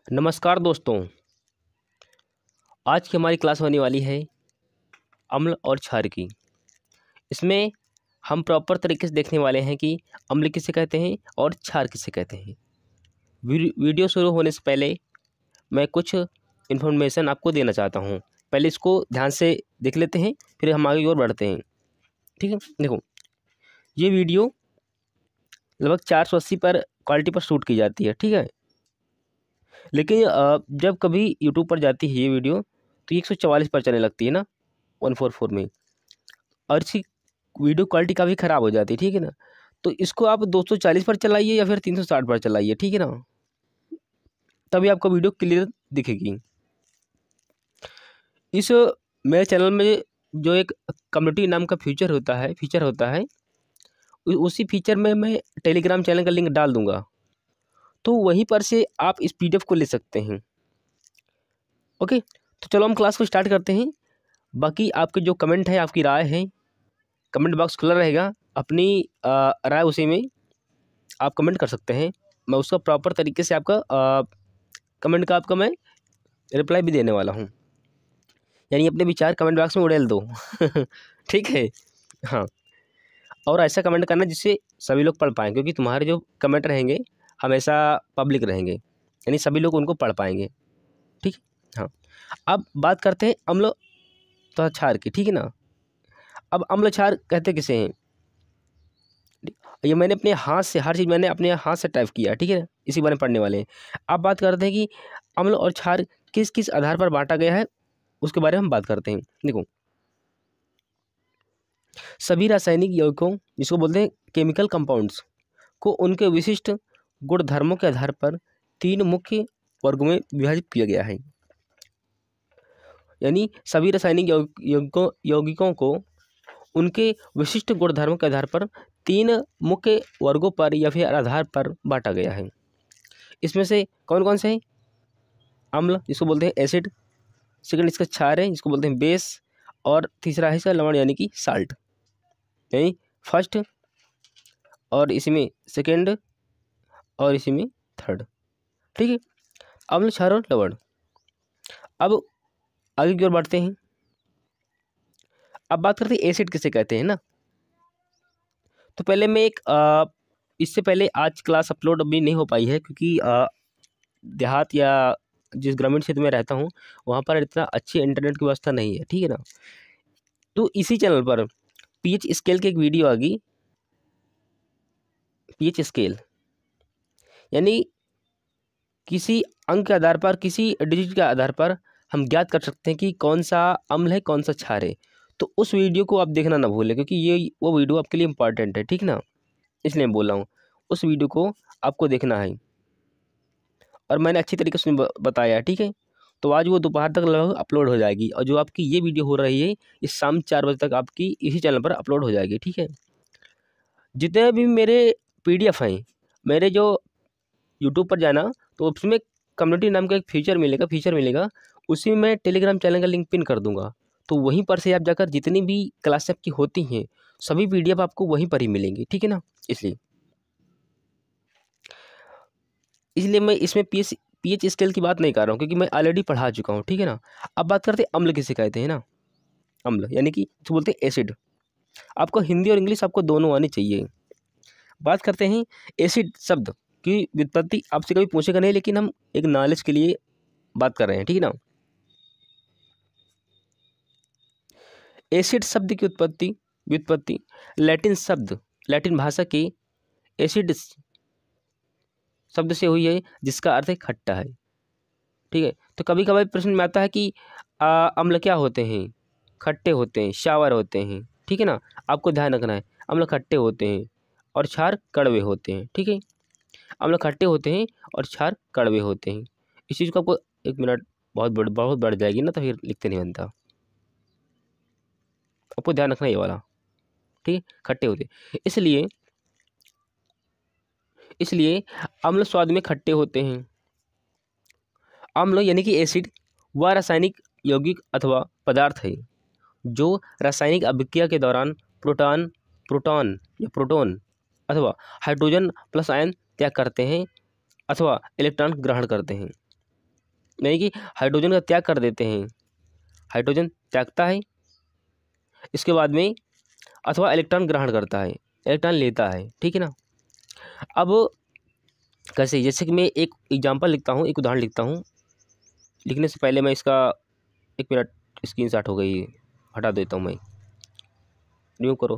नमस्कार दोस्तों। आज की हमारी क्लास होने वाली है अम्ल और क्षार की। इसमें हम प्रॉपर तरीके से देखने वाले हैं कि अम्ल किसे कहते हैं और क्षार किसे कहते हैं। वीडियो शुरू होने से पहले मैं कुछ इन्फॉर्मेशन आपको देना चाहता हूँ। पहले इसको ध्यान से देख लेते हैं, फिर हम आगे की ओर बढ़ते हैं। ठीक है, देखो, ये वीडियो लगभग 480 पर क्वालिटी पर शूट की जाती है। ठीक है, लेकिन जब कभी यूट्यूब पर जाती है ये वीडियो तो 144 पर चलने लगती है ना, 144 में, और इसकी वीडियो क्वालिटी काफ़ी ख़राब हो जाती है। ठीक है ना, तो इसको आप 240 पर चलाइए या फिर 360 पर चलाइए। ठीक है ना, तभी आपको वीडियो क्लियर दिखेगी। इस मेरे चैनल में जो एक कम्युनिटी नाम का फीचर होता है, उसी फीचर में मैं टेलीग्राम चैनल का लिंक डाल दूंगा, तो वहीं पर से आप इस PDF को ले सकते हैं। ओके, तो चलो हम क्लास को स्टार्ट करते हैं। बाकी आपके जो कमेंट है, आपकी राय है, कमेंट बॉक्स खुला रहेगा। अपनी राय उसी में आप कमेंट कर सकते हैं। मैं उसका प्रॉपर तरीके से आपका कमेंट का आपका मैं रिप्लाई भी देने वाला हूँ। यानी अपने विचार कमेंट बॉक्स में उड़ेल दो। ठीक है, हाँ। और ऐसा कमेंट करना जिससे सभी लोग पढ़ पाएँ, क्योंकि तुम्हारे जो कमेंट रहेंगे हमेशा पब्लिक रहेंगे, यानी सभी लोग उनको पढ़ पाएंगे। ठीक है, हाँ। अब बात करते हैं अम्ल तथा क्षार की। ठीक है ना, अब अम्ल क्षार कहते किसे हैं, ये मैंने अपने हाथ से, हर चीज़ मैंने अपने हाथ से टाइप किया। ठीक है, इसी बारे में पढ़ने वाले हैं। अब बात करते हैं कि अम्ल और क्षार किस किस आधार पर बांटा गया है, उसके बारे में हम बात करते हैं। देखो, सभी रासायनिक यौगिकों, जिसको बोलते हैं केमिकल कंपाउंड्स, को उनके विशिष्ट गुण धर्मों के आधार पर 3 मुख्य वर्गों में विभाजित किया गया है। यानी सभी रासायनिक यौगिकों को उनके विशिष्ट गुणधर्मों के आधार पर 3 मुख्य वर्गों पर या फिर आधार पर बांटा गया है। इसमें से कौन कौन से हैं? अम्ल, जिसको बोलते हैं एसिड। सेकंड इसका क्षार है, जिसको बोलते हैं बेस। और तीसरा है इसका लवण, यानी कि साल्ट। यानी फर्स्ट, और इसी में सेकंड, और इसी में थर्ड। ठीक है, अम्ल, क्षार और लवण। अब आगे की ओर बढ़ते हैं। अब बात करते हैं एसिड किसे कहते हैं ना। तो पहले मैं एक इससे पहले आज क्लास अपलोड अभी नहीं हो पाई है, क्योंकि देहात या जिस ग्रामीण क्षेत्र में रहता हूँ वहाँ पर इतना अच्छी इंटरनेट की व्यवस्था नहीं है। ठीक है ना, तो इसी चैनल पर पीएच स्केल की एक वीडियो आ गई। पीएच स्केल यानी किसी अंक के आधार पर, किसी डिजिट के आधार पर हम ज्ञात कर सकते हैं कि कौन सा अम्ल है, कौन सा क्षार है। तो उस वीडियो को आप देखना ना भूलें, क्योंकि ये वो वीडियो आपके लिए इंपॉर्टेंट है। ठीक ना, इसलिए मैं बोल रहा हूँ उस वीडियो को आपको देखना है, और मैंने अच्छी तरीके से बताया है। ठीक है, तो आज वो दोपहर तक लगभग अपलोड हो जाएगी, और जो आपकी ये वीडियो हो रही है इस शाम 4 बजे तक आपकी इसी चैनल पर अपलोड हो जाएगी। ठीक है, जितने भी मेरे PDF हैं, मेरे जो यूट्यूब पर जाना, तो उसमें कम्युनिटी नाम का एक फीचर मिलेगा। उसी में मैं टेलीग्राम चैनल का लिंक पिन कर दूंगा, तो वहीं पर से आप जाकर जितनी भी क्लास आपकी होती हैं सभी PDF आपको वहीं पर ही मिलेंगी। ठीक है ना, इसलिए मैं इसमें पीएच स्केल की बात नहीं कर रहा हूँ, क्योंकि मैं ऑलरेडी पढ़ा चुका हूँ। ठीक है ना, अब बात करते हैं अम्ल किसे कहते हैं ना। अम्ल यानी कि जो बोलते हैं एसिड। आपको हिंदी और इंग्लिश आपको दोनों आनी चाहिए। बात करते हैं एसिड शब्द की व्युत्पत्ति। आपसे कभी पूछेगा नहीं, लेकिन हम एक नॉलेज के लिए बात कर रहे हैं। ठीक है ना, एसिड शब्द की व्युत्पत्ति लैटिन भाषा के एसिड शब्द से हुई है, जिसका अर्थ है खट्टा है। ठीक है, तो कभी कभार प्रश्न में आता है कि अम्ल क्या होते हैं? खट्टे होते हैं, शावर होते हैं। ठीक है ना, आपको ध्यान रखना है, अम्ल खट्टे होते हैं और क्षार कड़वे होते हैं। ठीक है, अम्ल खट्टे होते हैं और क्षार कड़वे होते हैं। इस चीज़ को आपको, एक मिनट, बहुत बढ़ जाएगी ना, तो फिर लिखते नहीं बनता। आपको ध्यान रखना ये वाला। ठीक है, खट्टे होते हैं, इसलिए अम्ल स्वाद में खट्टे होते हैं। अम्ल यानी कि एसिड वह रासायनिक यौगिक अथवा पदार्थ है जो रासायनिक अभिक्रिया के दौरान प्रोटॉन अथवा हाइड्रोजन प्लस आयन त्याग करते हैं अथवा इलेक्ट्रॉन ग्रहण करते हैं। यानी कि हाइड्रोजन का त्याग कर देते हैं, हाइड्रोजन त्यागता है इसके बाद में, अथवा इलेक्ट्रॉन ग्रहण करता है, इलेक्ट्रॉन लेता है, ठीक है ना। अब कैसे, जैसे कि मैं एक एग्जांपल लिखता हूँ, एक उदाहरण लिखता हूँ। लिखने से पहले मैं इसका, एक मिनट, स्क्रीनशॉट हो गई, हटा देता हूँ मैं, रिमूव करो।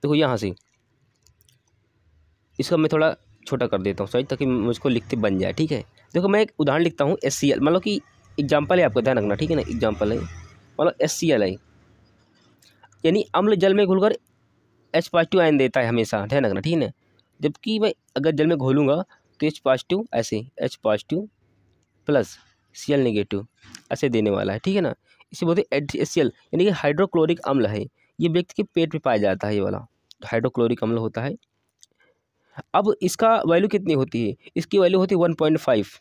देखो यहाँ से इसका मैं थोड़ा छोटा कर देता हूँ साइज, ताकि मुझको लिखते बन जाए, ठीक है। देखो मैं एक उदाहरण लिखता हूँ, HCl, मान लो कि एग्जाम्पल है, आपका ध्यान रखना, ठीक है ना, एग्जाम्पल है, मान लो HCl है, यानी अम्ल जल में घुलकर H+ आयन देता है हमेशा, ध्यान रखना, ठीक है ना। जबकि मैं अगर जल में घोलूँगा तो H+, ऐसे H+ प्लस Cl नेगेटिव ऐसे देने वाला है, ठीक है ना। इसे बोलते हैं HCl, यानी कि हाइड्रोक्लोरिक अम्ल है, ये व्यक्ति के पेट में पाया जाता है, ये वाला हाइड्रोक्लोरिक अम्ल होता है। अब इसका वैल्यू कितनी होती है, इसकी वैल्यू होती है 1.5,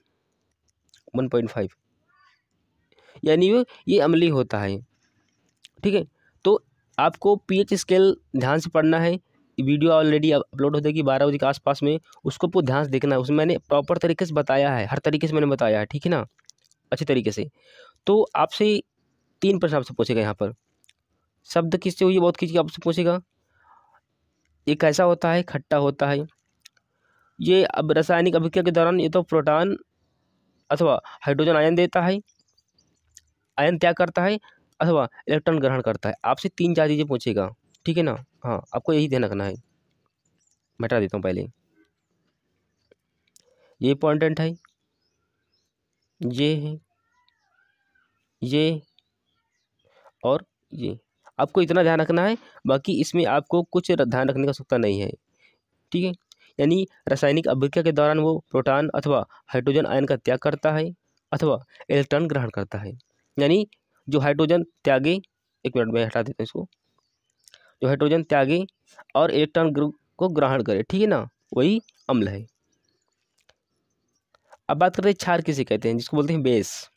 यानी ये अम्लीय होता है, ठीक है। तो आपको pH स्केल ध्यान से पढ़ना है, वीडियो ऑलरेडी अपलोड हो जाएगी 12 बजे के आसपास में, उसको पूरा ध्यान से देखना है, उसमें मैंने प्रॉपर तरीके से बताया है, हर तरीके से मैंने बताया है, ठीक है ना, अच्छे तरीके से। तो आपसे 3 प्रश्न आपसे पूछेगा यहाँ पर, शब्द किससे हुई है, बहुत किसी आपसे पूछेगा, ये कैसा होता है, खट्टा होता है, ये अब रासायनिक अभिक्रिया के दौरान ये तो प्रोटॉन अथवा हाइड्रोजन आयन देता है, आयन त्याग करता है, अथवा इलेक्ट्रॉन ग्रहण करता है। आपसे 3-4 चीज़ें पूछेगा, ठीक है ना। हाँ, आपको यही ध्यान रखना है। मैं हटा देता हूँ पहले, ये इंपॉर्टेंट है, ये है, ये और ये, आपको इतना ध्यान रखना है, बाकी इसमें आपको कुछ ध्यान रखने का आवश्यकता नहीं है, ठीक है। यानी रासायनिक अभिक्रिया के दौरान वो प्रोटॉन अथवा हाइड्रोजन आयन का त्याग करता है, अथवा इलेक्ट्रॉन ग्रहण करता है। यानी जो हाइड्रोजन त्यागे, एक मिनट में हटा देता हूँ इसको, जो हाइड्रोजन त्यागे और इलेक्ट्रॉन को ग्रहण करे, ठीक है ना, वही अम्ल है। अब बात करते हैं क्षार किसे कहते हैं, जिसको बोलते हैं बेस,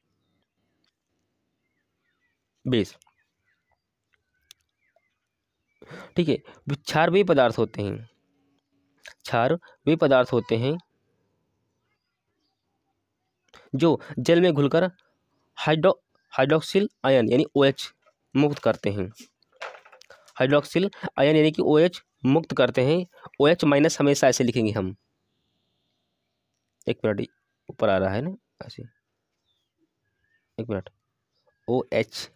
बेस, ठीक है। क्षार वे पदार्थ होते हैं, क्षार वे पदार्थ होते हैं जो जल में घुलकर हाइड्रोक्सिल आयन यानी OH मुक्त करते हैं, हाइड्रोक्सिल आयन यानी कि OH मुक्त करते हैं। OH- हमेशा ऐसे लिखेंगे हम, एक मिनट, ऊपर आ रहा है ना ऐसे, एक मिनट, OH-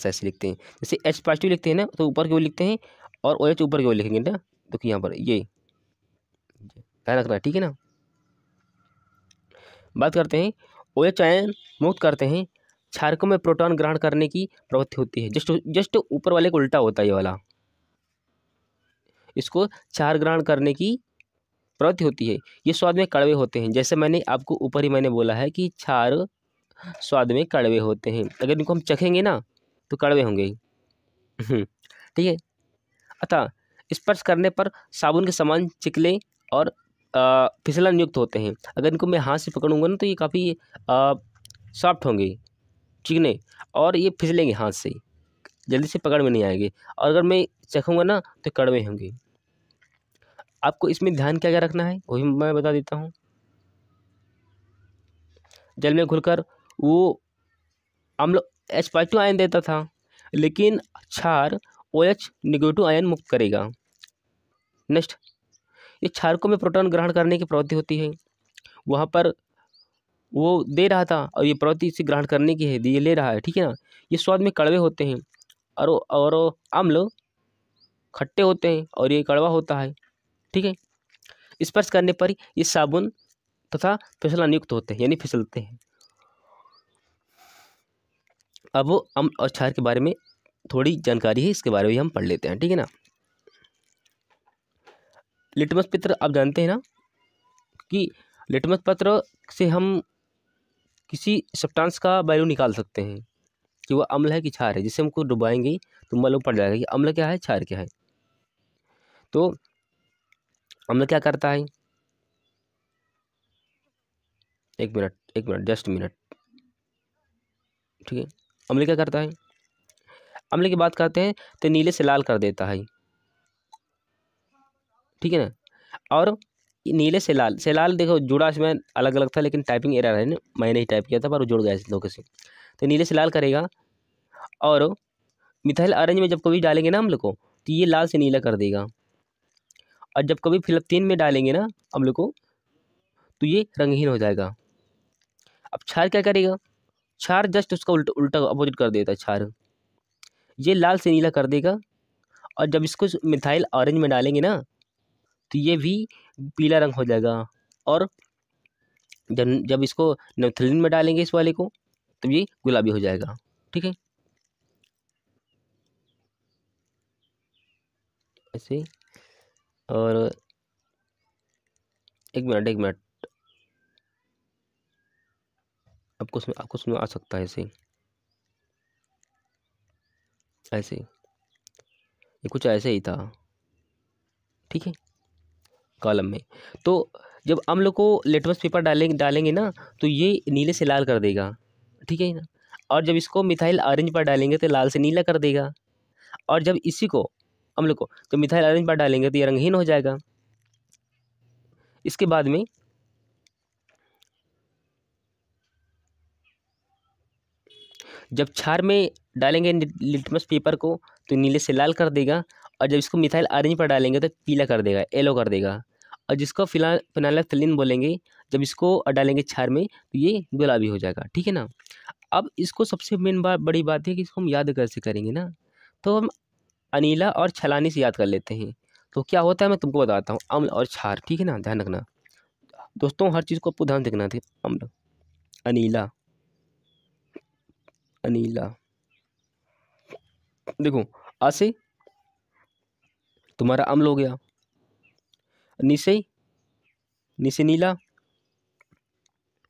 ऐसे लिखते हैं, जैसे H+ लिखते हैं ना, तो ऊपर की ओर लिखते हैं, और OH ऊपर की ओर लिखेंगे ना, तो यहाँ पर ये ध्यान रखना, ठीक है ना। बात करते हैं, OH आयन मुक्त करते हैं, क्षारकों में प्रोटॉन ग्रहण करने की प्रवृत्ति होती है, जस्ट ऊपर वाले को उल्टा होता है ये वाला, इसको क्षार ग्रहण करने की प्रवृत्ति होती है। ये स्वाद में कड़वे होते हैं, जैसे मैंने आपको ऊपर ही मैंने बोला है कि क्षार स्वाद में कड़वे होते हैं, अगर इनको हम चखेंगे ना तो कड़वे होंगे। ठीक है। अतः स्पर्श करने पर साबुन के समान चिकले और फिसलन युक्त होते हैं। अगर इनको मैं हाथ से पकड़ूंगा ना तो ये काफ़ी सॉफ्ट होंगे, चिकने, और ये फिसलेंगे हाथ से, जल्दी से पकड़ में नहीं आएंगे। और अगर मैं चखूंगा ना तो कड़वे होंगे। आपको इसमें ध्यान क्या क्या रखना है वही मैं बता देता हूँ। जल में घुलकर वो अम्ल H+ आयन देता था, लेकिन क्षार OH नेगेटिव आयन मुक्त करेगा। नेक्स्ट, ये क्षारकों में प्रोटॉन ग्रहण करने की प्रवृत्ति होती है। वहाँ पर वो दे रहा था और ये प्रवृत्ति इसे ग्रहण करने की है, ये ले रहा है, ठीक है ना। ये स्वाद में कड़वे होते हैं, और अम्ल खट्टे होते हैं, और ये कड़वा होता है, ठीक है। स्पर्श करने पर ये साबुन तथा फिसलन युक्त होते हैं, यानी फिसलते हैं। अब वो अम्ल और क्षार के बारे में थोड़ी जानकारी है, इसके बारे में हम पढ़ लेते हैं, ठीक है ना। लिटमस पत्र आप जानते हैं ना, कि लिटमस पत्र से हम किसी सब्सटेंस का वैल्यू निकाल सकते हैं कि वो अम्ल है कि क्षार है। जिससे हमको डुबाएंगे तो मालूम पड़ जाएगा कि अम्ल क्या है, क्षार क्या है। तो अम्ल क्या करता है, एक मिनट जस्ट मिनट, ठीक है। अम्ल क्या करता है, अम्ल की बात करते हैं तो नीले से लाल कर देता है, ठीक है ना। और नीले से लाल देखो जुड़ा इसमें अलग अलग था, लेकिन टाइपिंग एरर है ना, मैंने ही टाइप किया था पर वो जुड़ गया इस लोगों से। तो नीले से लाल करेगा, और मिथाइल ऑरेंज में जब कभी डालेंगे ना हम लोग को, तो ये लाल से नीला कर देगा। और जब कभी फिलिप्तीन में डालेंगे ना हम लोग को, तो ये रंगहीन हो जाएगा। अब क्षार क्या करेगा, क्षार जस्ट उसका उल्टा उल्टा अपोजिट कर देता है क्षार, ये लाल से नीला कर देगा। और जब इसको मिथाइल ऑरेंज में डालेंगे ना, तो ये भी पीला रंग हो जाएगा। और जब जब इसको नेफ्थलीन में डालेंगे इस वाले को, तो ये गुलाबी हो जाएगा। ठीक है, ऐसे। और एक मिनट, आपको समझ आ सकता है ऐसे, ऐसे ये कुछ ऐसे ही था। ठीक है, कॉलम में। तो जब हम लोग को लिटमस पेपर डालेंगे ना, तो ये नीले से लाल कर देगा। ठीक है ना। और जब इसको मिथाइल ऑरेंज पर डालेंगे तो लाल से नीला कर देगा। और जब इसी को हम लोग को जब मिथाइल ऑरेंज पर डालेंगे तो ये रंगहीन हो जाएगा। इसके बाद में जब क्षार में डालेंगे लिटमस पेपर को, तो नीले से लाल कर देगा। और जब इसको मिथाइल ऑरेंज पर डालेंगे तो पीला कर देगा, येलो कर देगा। और जिसको फिनाइलफ्थलीन बोलेंगे, जब इसको डालेंगे क्षार में, तो ये गुलाबी हो जाएगा। ठीक है ना। अब इसको सबसे मेन बड़ी बात है कि इसको हम याद कैसे करेंगे ना, तो हम अनीला और छलानी से याद कर लेते हैं। तो क्या होता है मैं तुमको बताता हूँ, अम्ल और क्षार। ठीक है ना, ध्यान रखना दोस्तों, हर चीज़ को आपको ध्यान देखना था। अम्ल, अनीला, अनीला, देखो आ से तुम्हारा अम्ल हो गया, नी से नीला,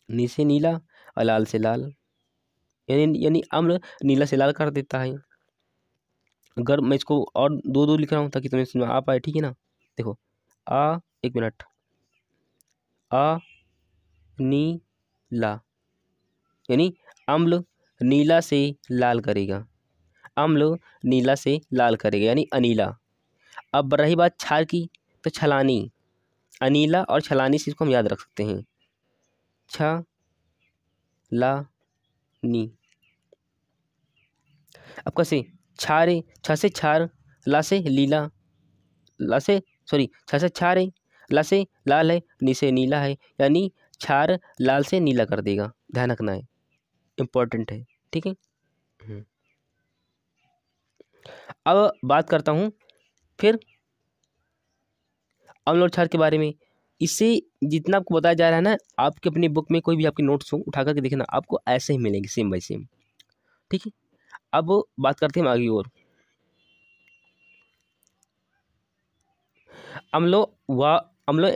नी से नीला, और लाल से लाल। यानी अम्ल नीला से लाल कर देता है। अगर मैं इसको और दो दो लिख रहा हूँ ताकि तुम्हें समझ में आ पाए। ठीक है ना, देखो आ, एक मिनट, आ नी ला, यानी अम्ल नीला से लाल करेगा, अम्ल नीला से लाल करेगा यानी अनीला। अब रही बात क्षार की, तो छलानी, अनीला और छलानी से इसको हम याद रख सकते हैं, छ ला नी। अब कैसे, क्षार है, छ से क्षार, ला से लीला, ला से सॉरी छ से क्षार है, ला से लाल है, नी से नीला है, यानी क्षार लाल से नीला कर देगा। ध्यान रखना है, इम्पोर्टेंट है। ठीक है। हम्म। अब बात करता हूँ फिर अम्ल और क्षार के बारे में। इससे जितना आपको बताया जा रहा है ना, आपकी अपनी बुक में कोई भी आपकी नोट्स हो उठा करके देखना, आपको ऐसे ही मिलेंगे सेम बाय सेम। ठीक है। अब बात करते हैं हम आगे और अम्लों व अम्लों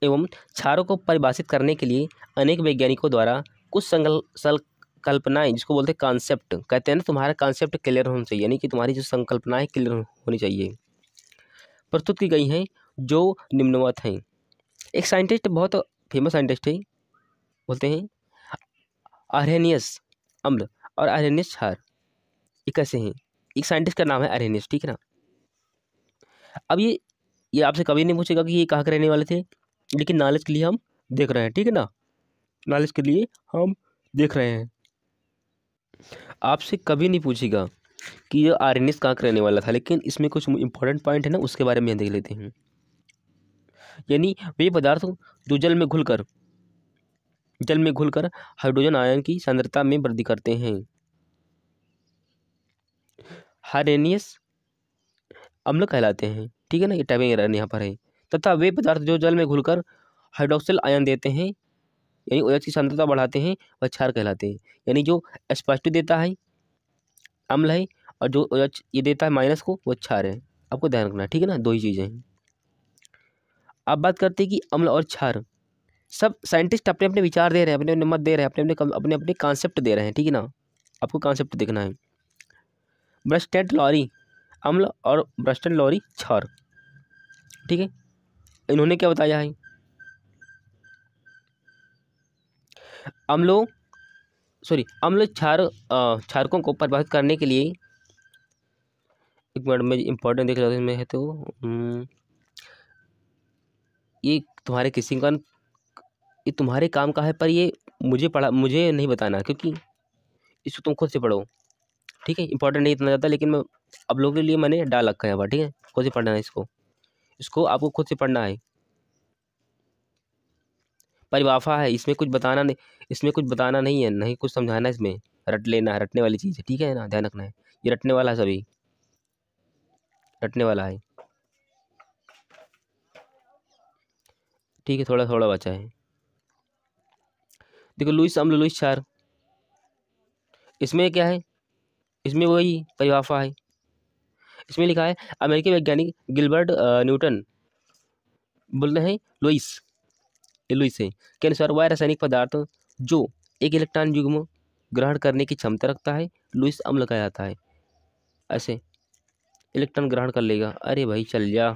एवं क्षारों को परिभाषित करने के लिए अनेक वैज्ञानिकों द्वारा कुछ संकल्पनाएं, जिसको बोलते हैं कॉन्सेप्ट, कहते हैं ना, तुम्हारा कॉन्सेप्ट क्लियर होना चाहिए, यानी कि तुम्हारी जो संकल्पनाएं क्लियर होनी चाहिए, प्रस्तुत की गई हैं, जो निम्नवत हैं। एक साइंटिस्ट, बहुत फेमस साइंटिस्ट है, बोलते हैं आर्हेनियस अम्ल और आर्हेनियस क्षार, ये कैसे हैं। एक साइंटिस्ट का नाम है आर्हेनियस। ठीक है ना। अब ये आपसे कभी नहीं पूछेगा कि ये कहाँ के रहने वाले थे, लेकिन नॉलेज के लिए हम देख रहे हैं। ठीक है ना, नॉलेज के लिए हम देख रहे हैं। आपसे कभी नहीं पूछेगा कि ये आर्हेनियस कहाँ का रहने वाला था, लेकिन इसमें कुछ इंपॉर्टेंट पॉइंट है ना, उसके बारे में देख लेते हैं। यानी वे पदार्थ जो जल में घुलकर हाइड्रोजन आयन की सांद्रता में वृद्धि करते हैं, हाइड्रेनियस अम्ल कहलाते हैं। ठीक है ना, ये टाइपिंग एरर यहाँ पर है। तथा वे पदार्थ जो जल में घुलकर हाइड्रोक्सिल आयन देते हैं, यानी OH की सांद्रता बढ़ाते हैं, वह क्षार कहलाते हैं। यानी जो H+ देता है अम्ल है, और जो OH ये देता है माइनस को, वो क्षार है। आपको ध्यान रखना है। ठीक है ना, दो ही चीज़ें हैं। अब बात करते हैं कि अम्ल और क्षार, सब साइंटिस्ट अपने अपने विचार दे रहे हैं, अपने अपने मत दे रहे हैं, अपने अपने कॉन्सेप्ट दे रहे हैं। ठीक है ना, आपको कॉन्सेप्ट देखना है। ब्रस्टेड लॉरी अम्ल और ब्रस्टेड लॉरी क्षार। ठीक है, इन्होंने क्या बताया है, अम्लों अम्ल क्षारकों को परिभाषित करने के लिए, एक मिनट में इंपॉर्टेंट देख लेते हैं इसमें है तो ये तुम्हारे किसी का, ये तुम्हारे काम का है, पर ये मुझे नहीं बताना, क्योंकि इसको तुम खुद से पढ़ो। ठीक है, इंपॉर्टेंट नहीं इतना ज़्यादा, लेकिन मैं आप लोगों के लिए मैंने डाल रखा है यहाँ पर। ठीक है, खुद से पढ़ना है इसको, इसको आपको खुद से पढ़ना है। परिभाषा है, इसमें कुछ बताना नहीं, इसमें कुछ बताना नहीं है, नहीं कुछ समझाना है इसमें, रट लेना है, रटने वाली चीज़ है। ठीक है ना, ध्यान रखना है, ये रटने वाला है, सभी रटने वाला है। ठीक है, थोड़ा थोड़ा बचा है। देखो, लुईस अम्ल, लुईस क्षार, इसमें क्या है, इसमें वही परिभाषा है। इसमें लिखा है अमेरिकी वैज्ञानिक गिलबर्ट न्यूटन बोलते हैं लुईस, ये लुईस है, के अनुसार वह रासायनिक पदार्थ जो एक इलेक्ट्रॉन युग्म ग्रहण करने की क्षमता रखता है, लुईस अम्ल कहा जाता है। ऐसे इलेक्ट्रॉन ग्रहण कर लेगा, अरे भाई चल जा,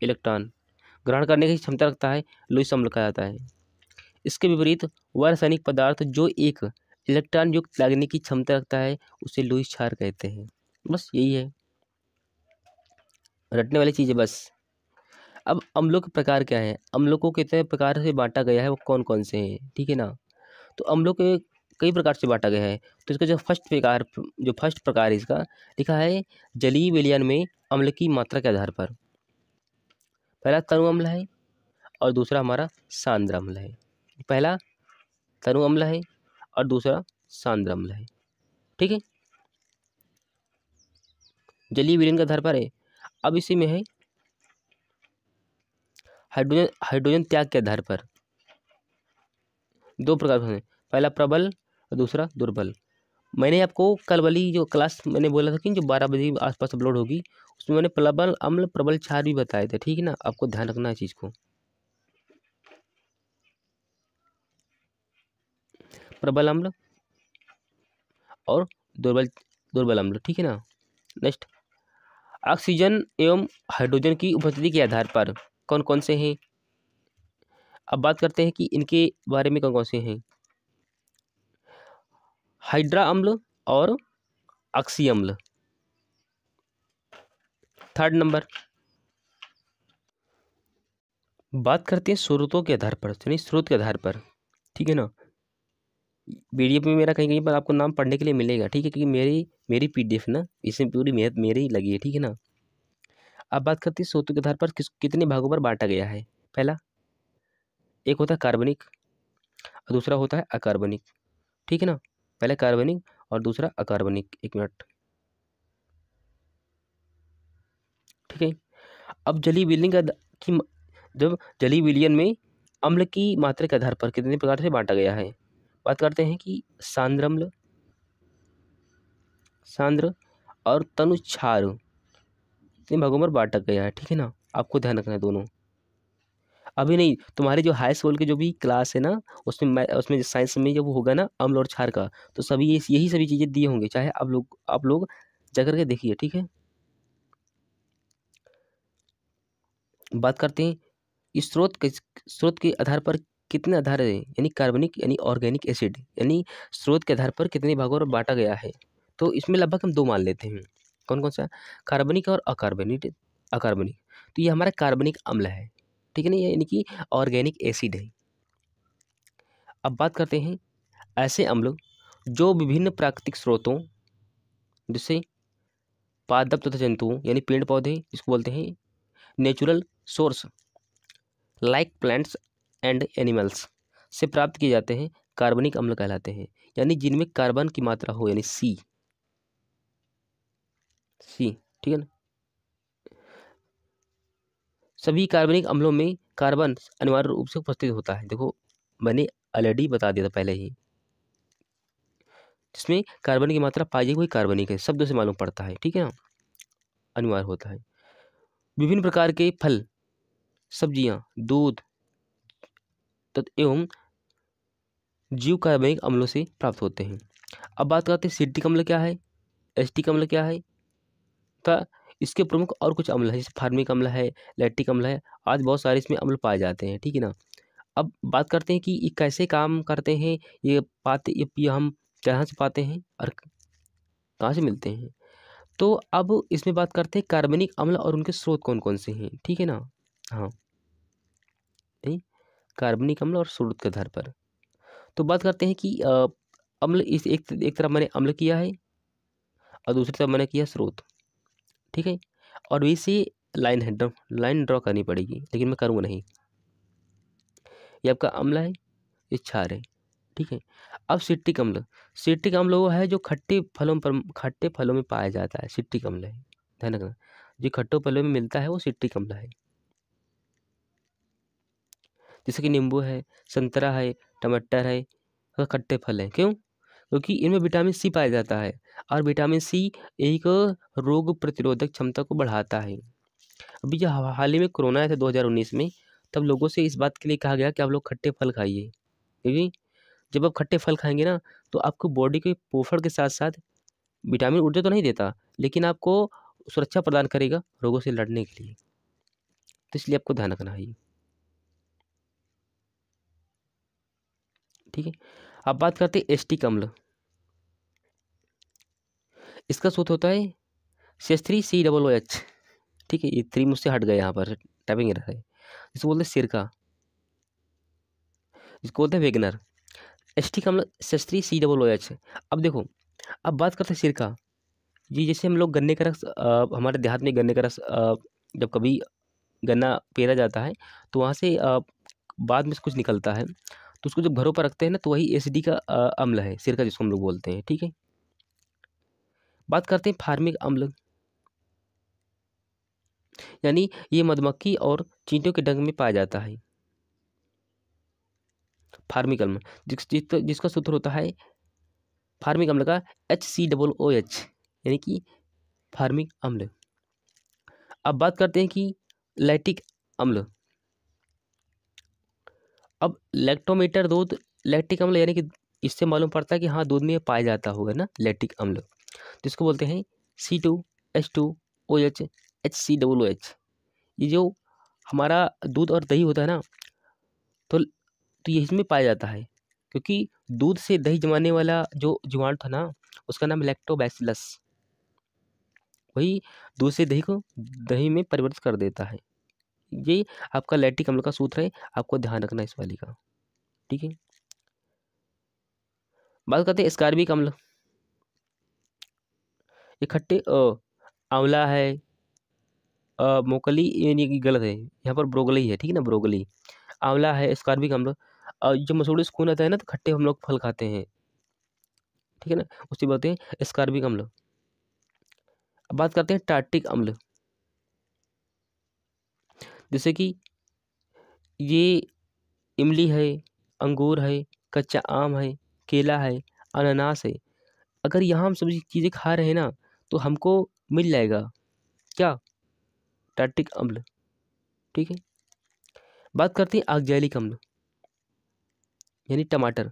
इलेक्ट्रॉन ग्रहण करने की क्षमता रखता है, लुईस अम्ल कहा जाता है। इसके विपरीत वह रासायनिक पदार्थ जो एक इलेक्ट्रॉन युक्त लगने की क्षमता रखता है, उसे लुईस क्षार कहते हैं। बस यही है, रटने वाली चीज़ है बस। अब अम्लों के प्रकार क्या है, अम्लों को कितने प्रकार से बांटा गया है, वो कौन कौन से हैं। ठीक है ना, तो अम्लों के कई प्रकार से बांटा गया है। तो इसका जो फर्स्ट प्रकार है इसका, लिखा है जलीय विलयन में अम्ल की मात्रा के आधार पर। पहला तनु अम्ल है और दूसरा हमारा सांद्र अम्ल है। पहला तनु अम्ल है और दूसरा सांद्र अम्ल है। ठीक है, जलीय विलयन के आधार पर है। अब इसी में है हाइड्रोजन त्याग के आधार पर। दो प्रकार हैं, पहला प्रबल और दूसरा दुर्बल। मैंने आपको कल वाली जो क्लास मैंने बोला था कि जो 12 बजे के आसपास अपलोड होगी, उसमें मैंने प्रबल अम्ल प्रबल क्षार भी बताए थे। ठीक है ना, आपको ध्यान रखना है चीज़ को। प्रबल अम्ल और दुर्बल दुर्बल अम्ल। ठीक है ना, नेक्स्ट, ऑक्सीजन एवं हाइड्रोजन की उपस्थिति के आधार पर कौन कौन से हैं। अब बात करते हैं कि इनके बारे में कौन कौन से हैं। हाइड्रा अम्ल और ऑक्सी अम्ल। थर्ड नंबर, बात करते हैं स्रोतों के आधार पर, यानी स्रोत के आधार पर। ठीक है ना, पीडीएफ में मेरा कहीं कहीं पर आपको नाम पढ़ने के लिए मिलेगा। ठीक है, क्योंकि मेरी पीडीएफ ना, इसमें पूरी मेहनत मेरी ही लगी है। ठीक है ना, अब बात करते हैं स्रोतों के आधार पर कितने भागों पर बांटा गया है। पहला, एक होता है कार्बनिक और दूसरा होता है अकार्बनिक। ठीक है ना, पहले कार्बनिक और दूसरा अकार्बनिक। एक मिनट। ठीक है, अब जलीय विलयन जब जलीय विलयन में अम्ल की मात्रा के आधार पर कितने प्रकार से बांटा गया है। बात करते हैं कि सांद्र अम्ल, सांद्र और तनु क्षार इतने भागों में बांटा गया है। ठीक है ना, आपको ध्यान रखना है दोनों। अभी नहीं, तुम्हारे जो हाई स्कूल की जो भी क्लास है ना, उसमें साइंस में जब होगा ना अम्ल और क्षार का, तो सभी यही सभी चीज़ें दिए होंगे, चाहे आप लोग जा करके देखिए। ठीक है, बात करते हैं इस स्रोत के आधार पर कितने आधार है, यानी कार्बनिक यानी ऑर्गेनिक एसिड, यानी स्रोत के आधार पर कितने भागों में बांटा गया है। तो इसमें लगभग हम दो मान लेते हैं। कौन कौन सा, कार्बनिक और अकार्बनिक। अकार्बनिक, तो ये हमारा कार्बनिक अम्ल है। ठीक है ना, ये यानी कि ऑर्गेनिक एसिड है। अब बात करते हैं ऐसे अम्ल जो विभिन्न प्राकृतिक स्रोतों, जैसे पादप तथा जंतुओं यानी पेड़ पौधे इसको बोलते हैं, natural source like plants and animals से प्राप्त किए जाते हैं, कार्बनिक अम्ल कहलाते हैं। यानी जिनमें कार्बन की मात्रा हो, यानी सी। ठीक है ना, सभी कार्बनिक अम्लों में कार्बन अनिवार्य रूप से उपस्थित होता है। देखो, मैंने ऑलरेडी बता दिया था पहले ही, जिसमें कार्बन की मात्रा पाई गई वही कार्बनिक है, शब्दों से मालूम पड़ता है। ठीक है ना, अनिवार्य होता है। विभिन्न प्रकार के फल, सब्जियां, दूध एवं जीव कार्बनिक अम्लों से प्राप्त होते हैं। अब बात करते हैं सिट्रिक अम्ल क्या है, एसिटिक अम्ल क्या है, तथा इसके प्रमुख और कुछ अम्ल है, जैसे फार्मिक अम्ल है, लैक्टिक अम्ल है, आज बहुत सारे इसमें अम्ल पाए जाते हैं। ठीक है ना, अब बात करते हैं कि ये कैसे काम करते हैं, ये हम कहाँ से पाते हैं और कहाँ से मिलते हैं। तो अब इसमें बात करते हैं कार्बनिक अम्ल और उनके स्रोत कौन कौन से हैं। ठीक है ना, हाँ, नहीं, कार्बनिक अम्ल और स्रोत के आधार पर। तो बात करते हैं कि अम्ल इस एक तरफ मैंने अम्ल किया है और दूसरी तरफ मैंने किया स्रोत, ठीक है। और इसे लाइन ड्रॉ करनी पड़ेगी, लेकिन मैं करूँगा नहीं। ये आपका अम्ल है, ये क्षार है, ठीक है। अब सिट्रिक अम्ल वो है जो खट्टे फलों में पाया जाता है, सिट्रिक अम्ल है, ध्यान रखना। जो खट्टे फलों में मिलता है वो सिट्रिक अम्ल है, जैसे कि नींबू है, संतरा है, टमाटर है, और खट्टे फल हैं। क्यों? क्योंकि इनमें विटामिन सी पाया जाता है, और विटामिन सी एक रोग प्रतिरोधक क्षमता को बढ़ाता है। अभी जो हाल ही में कोरोना आया था 2019 में, तब लोगों से इस बात के लिए कहा गया कि आप लोग खट्टे फल खाइए, क्योंकि जब आप खट्टे फल खाएंगे ना, तो आपको बॉडी के पोषण के साथ साथ विटामिन ऊर्जा तो नहीं देता, लेकिन आपको सुरक्षा प्रदान करेगा रोगों से लड़ने के लिए। तो इसलिए आपको ध्यान रखना है ये, ठीक है। अब बात करते हैं एस्टिक अम्ल। इसका सूत्र होता है CH3COOH, ठीक है। ये 3 मुझसे हट गए, यहाँ पर टाइपिंग एरर है। इसको बोलते हैं सिरका, इसको बोलते हैं वेगनर। एस्टिक अम्ल CH3COOH। अब देखो, अब बात करते हैं सिरका जी। जैसे हम लोग गन्ने का रस, हमारे देहात में गन्ने का रस, जब कभी गन्ना पेरा जाता है, तो वहाँ से बाद में से कुछ निकलता है, तो उसको जब घरों पर रखते हैं ना, तो वही एसिडी का अम्ल है, सिरका जिसको हम लोग बोलते हैं, ठीक है। बात करते हैं फार्मिक अम्ल, यानी ये मधुमक्खी और चींटियों के डंक में पाया जाता है। फार्मिक अम्ल जिसका सूत्र होता है फार्मिक अम्ल का HCOOH, यानी कि फार्मिक अम्ल। अब बात करते हैं कि लैक्टिक अम्ल। अब लैक्टिक अम्ल यानी कि इससे मालूम पड़ता है कि हाँ, दूध में पाया जाता होगा ना लैक्टिक अम्ल, जिसको बोलते हैं C2H2OH HCOOH। ये जो हमारा दूध और दही होता है ना, तो ये इसमें पाया जाता है, क्योंकि दूध से दही जमाने वाला जो जीवाणु था ना, उसका नाम लैक्टोबैसिलस, वही दूध से दही में परिवर्तित कर देता है। ये आपका लैक्टिक अम्ल का सूत्र है, आपको ध्यान रखना इस वाली का, ठीक है। बात करते हैं स्कार्बिक अम्ल। ये खट्टे आंवला है, मोकली यानी कि गलत है, यहाँ पर ब्रोगली है, ठीक है ना, ब्रोगली। आंवला है, स्कार्बिक अम्ल। जब मसूड़े से खून आता है ना, तो खट्टे हम लोग फल खाते हैं, ठीक है ना, उसी बोलते हैं स्कार्बिक अम्ल। अब बात करते हैं टार्टिक अम्ल। जैसे कि ये इमली है, अंगूर है, कच्चा आम है, केला है, अनानास है। अगर यहाँ हम सभी चीज़ें खा रहे हैं ना, तो हमको मिल जाएगा क्या, टार्टिक अम्ल, ठीक है। बात करते हैं ऑक्जेलिक अम्ल, यानी टमाटर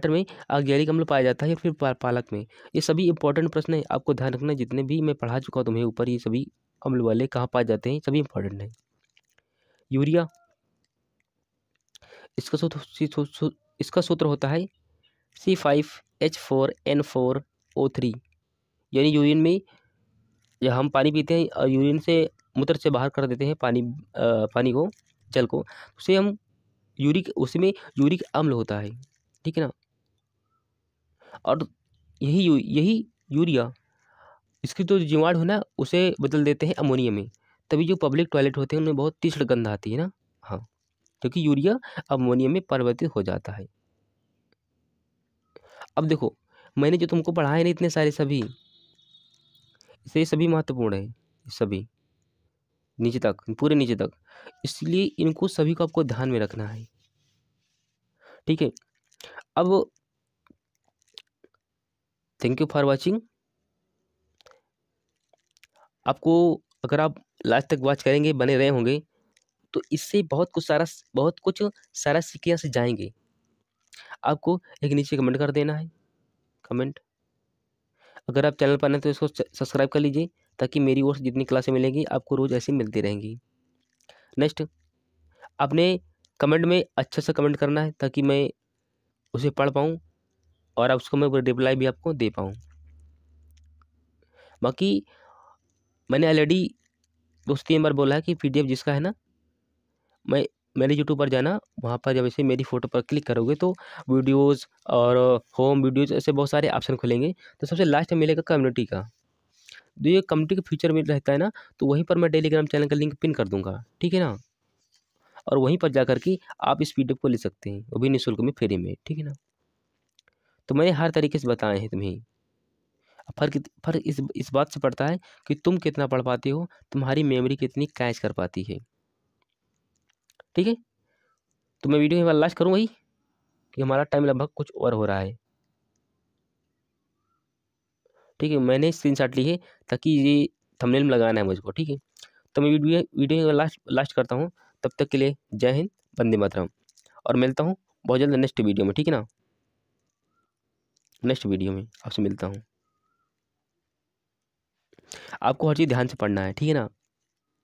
में ऑक्जेलिक अम्ल पाया जाता है, या फिर पालक में। ये सभी इंपॉर्टेंट प्रश्न है, आपको ध्यान रखना। जितने भी मैं पढ़ा चुका हूँ तुम्हें ऊपर, ये सभी अम्ल वाले कहाँ पाए जाते हैं, सभी इंपॉर्टेंट है। यूरिया, इसका सूत्र होता है C5H4N4O3, यानी यूरिन में, जब हम पानी पीते हैं और यूरिन से मूत्र से बाहर कर देते हैं पानी को, जल को, उसे हम उसमें यूरिक अम्ल होता है, ठीक है ना। और यही यूरिया, इसकी जो जीवाणु है ना, उसे बदल देते हैं अमोनिया में। तभी जो पब्लिक टॉयलेट होते हैं उनमें बहुत तीक्ष्ण गंध आती है ना, हाँ, क्योंकि यूरिया अमोनिया में परिवर्तित हो जाता है। अब देखो, मैंने जो तुमको पढ़ाए ना इतने सारे सभी, ये सभी महत्वपूर्ण है, सभी नीचे तक, पूरे नीचे तक, इसलिए इनको सभी को आपको ध्यान में रखना है, ठीक है। अब थैंक यू फॉर वॉचिंग। आपको, अगर आप लास्ट तक वॉच करेंगे, बने रहे होंगे, तो इससे बहुत कुछ सारा सीखे से जाएंगे। आपको एक नीचे कमेंट कर देना है, कमेंट। अगर आप चैनल पर नए हैं तो इसको सब्सक्राइब कर लीजिए, ताकि मेरी ओर से जितनी क्लासें मिलेंगी आपको रोज़ ऐसी मिलती रहेंगी। नेक्स्ट, आपने कमेंट में अच्छा सा कमेंट करना है, ताकि मैं उसे पढ़ पाऊँ और आप उसको मैं रिप्लाई भी आपको दे पाऊँ। बाकी मैंने ऑलरेडी 2-3 बार बोला है कि PDF जिसका है ना, मैं मेरे यूट्यूब पर जाना, वहाँ पर जब ऐसे मेरी फ़ोटो पर क्लिक करोगे तो वीडियोज़ और होम वीडियोज़ ऐसे बहुत सारे ऑप्शन खुलेंगे। तो सबसे लास्ट में मिलेगा कम्युनिटी का। तो ये कम्युनिटी के फीचर में रहता है ना, तो वहीं पर मैं टेलीग्राम चैनल का लिंक पिन कर दूँगा, ठीक है ना? और वहीं पर जाकर के आप इस पीडीएफ को ले सकते हैं, वो भी निःशुल्क में, फ्री में, ठीक है ना? तो मैंने हर तरीके से बताए हैं तुम्हें। फ़र्क इस बात से पड़ता है कि तुम कितना पढ़ पाते हो, तुम्हारी मेमोरी कितनी कैच कर पाती है, ठीक है? तो मैं वीडियो यहीं पर लास्ट करूँ वही, कि हमारा टाइम लगभग कुछ और हो रहा है, ठीक है? मैंने स्क्रीनशॉट ली है ताकि ये थंबनेल में लगाना है मुझको, ठीक है? तो मैं वीडियो वीडियो यहीं पर लास्ट लास्ट करता हूँ। तब तक के लिए जय हिंद, वंदे मातरम, और मिलता हूँ बहुत जल्द नेक्स्ट वीडियो में, ठीक है ना? नेक्स्ट वीडियो में आपसे मिलता हूँ। आपको हर चीज़ ध्यान से पढ़ना है, ठीक है ना?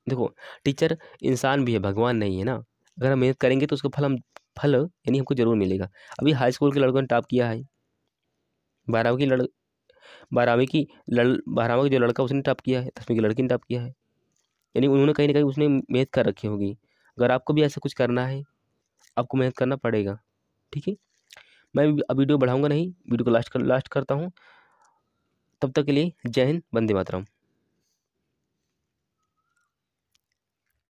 देखो, टीचर इंसान भी है, भगवान नहीं है ना। अगर हम मेहनत करेंगे तो उसका फल यानी हमको ज़रूर मिलेगा। अभी हाई स्कूल के लड़कों ने टॉप किया है, 12वीं की लड़ 12वीं का जो लड़का उसने टॉप किया है, 10वीं की लड़की ने टॉप किया है। यानी उन्होंने कहीं न कहीं उसने मेहनत कर रखी होगी। अगर आपको भी ऐसा कुछ करना है, आपको मेहनत करना पड़ेगा, ठीक है? मैं अब वीडियो बढ़ाऊँगा नहीं, वीडियो को लास्ट करता हूँ। तब तक के लिए जय हिंद, वंदे मातरम।